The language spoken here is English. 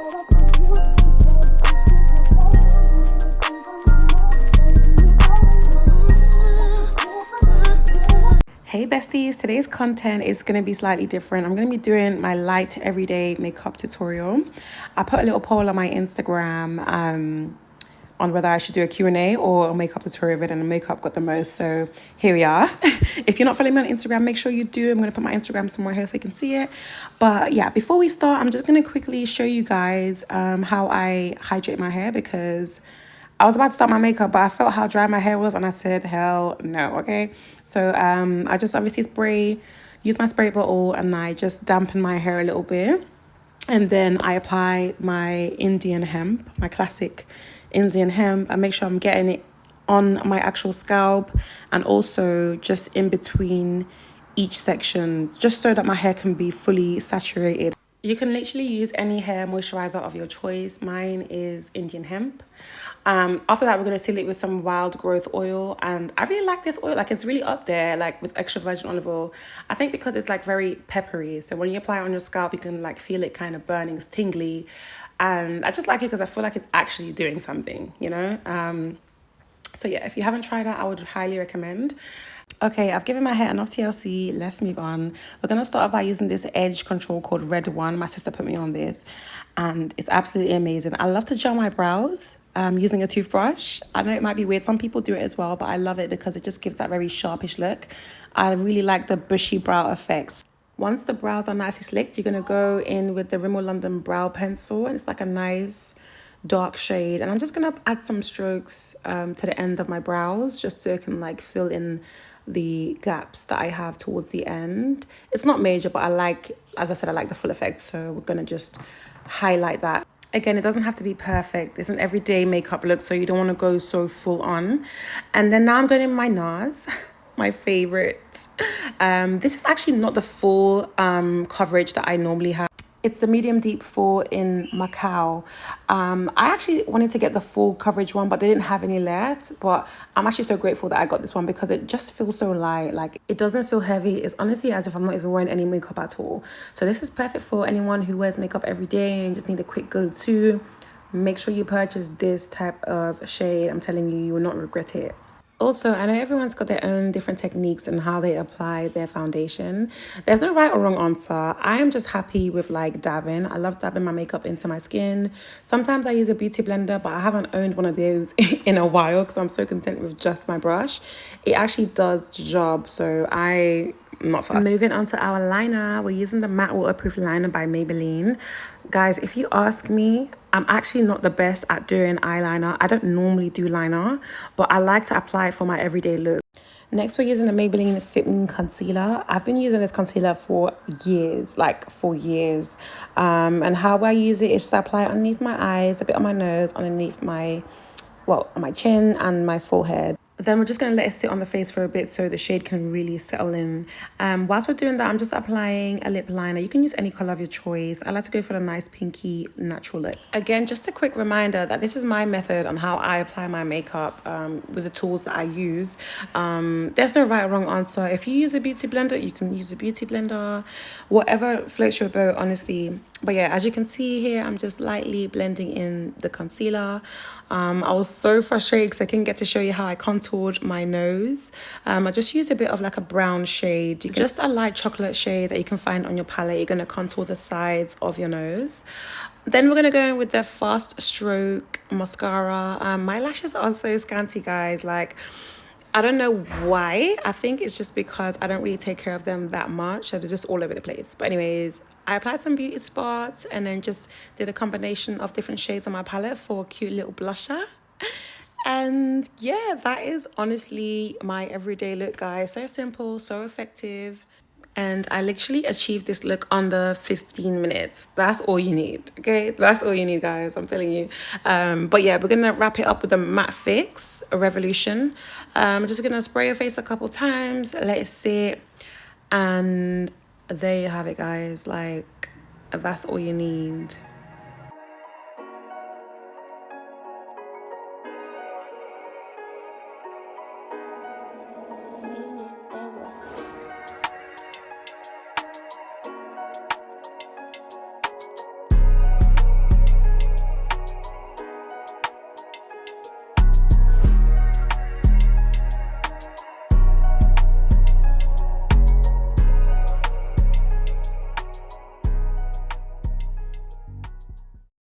Hey besties, today's content is going to be slightly different. I'm going to be doing my light everyday makeup tutorial. I put a little poll on my Instagram on whether I should do a Q&A or a makeup tutorial of it, and the makeup got the most, so here we are. If you're not following me on Instagram, make sure you do. I'm going to put my Instagram somewhere here so you can see it. But yeah, before we start, I'm just going to quickly show you guys how I hydrate my hair, because I was about to start my makeup, but I felt how dry my hair was, and I said, hell no, okay? So I just obviously use my spray bottle, and I just dampen my hair a little bit. And then I apply my Indian hemp, my classic Indian hemp. I make sure I'm getting it on my actual scalp and also just in between each section, just so that my hair can be fully saturated. You can literally use any hair moisturizer of your choice. Mine is Indian hemp. After that, we're going to seal it with some wild growth oil. And I really like this oil. Like, it's really up there, like with extra virgin olive oil. I think because it's like very peppery. So when you apply it on your scalp, you can like feel it kind of burning, it's tingly. And I just like it because I feel like it's actually doing something, you know? So yeah, if you haven't tried that, I would highly recommend. Okay, I've given my hair enough TLC. Let's move on. We're going to start off by using this edge control called Red One. My sister put me on this, and it's absolutely amazing. I love to gel my brows using a toothbrush. I know it might be weird. Some people do it as well, but I love it because it just gives that very sharpish look. I really like the bushy brow effect. Once the brows are nicely slicked, you're going to go in with the Rimmel London Brow Pencil, and it's like a nice dark shade. And I'm just going to add some strokes to the end of my brows, just so I can like fill in the gaps that I have towards the end. It's not major, but I like, as I said, I like the full effect. So we're going to just highlight that. Again, it doesn't have to be perfect. It's an everyday makeup look, so you don't want to go so full on. And then now I'm going in my NARS, my favorite. This is actually not the full coverage that I normally have. It's the medium deep 4 in Macau. I actually wanted to get the full coverage one, but they didn't have any left. But I'm actually so grateful that I got this one because it just feels so light. Like, it doesn't feel heavy. It's honestly as if I'm not even wearing any makeup at all. So this is perfect for anyone who wears makeup every day and just need a quick go-to. Make sure you purchase this type of shade. I'm telling you, you will not regret it. Also, I know everyone's got their own different techniques and how they apply their foundation. There's no right or wrong answer. I am just happy with like dabbing. I love dabbing my makeup into my skin. Sometimes I use a beauty blender, but I haven't owned one of those in a while because I'm so content with just my brush. It actually does the job, so I'm not fussed. Moving on to our liner, we're using the matte waterproof liner by Maybelline. Guys, if you ask me, I'm actually not the best at doing eyeliner. I don't normally do liner, but I like to apply it for my everyday look. Next, we're using the Maybelline Fit Me Concealer. I've been using this concealer for years, like 4 years. And how I use it is just apply it underneath my eyes, a bit on my nose, underneath my, well, on my chin and my forehead. Then we're just going to let it sit on the face for a bit so the shade can really settle in. Whilst we're doing that, I'm just applying a lip liner. You can use any color of your choice. I like to go for the nice pinky natural look. Again, just a quick reminder that this is my method on how I apply my makeup with the tools that I use. There's no right or wrong answer. If you use a beauty blender, you can use a beauty blender. Whatever floats your boat, honestly. But yeah, as you can see here, I'm just lightly blending in the concealer. I was so frustrated because I couldn't get to show you how I contoured my nose. I just used a bit of like a brown shade, just a light chocolate shade that you can find on your palette. You're going to contour the sides of your nose. Then we're going to go in with the Fast Stroke mascara. My lashes are so scanty, guys. Like, I don't know why. I think it's just because I don't really take care of them that much. So they're just all over the place. But anyways, I applied some beauty spots and then just did a combination of different shades on my palette for a cute little blusher. And yeah, that is honestly my everyday look, guys. So simple, so effective. And I literally achieved this look under 15 minutes. That's all you need, okay? That's all you need, guys, I'm telling you. But yeah, we're gonna wrap it up with a Matte Fix, a Revolution. I'm just gonna spray your face a couple times, let it sit, and there you have it, guys. Like, that's all you need.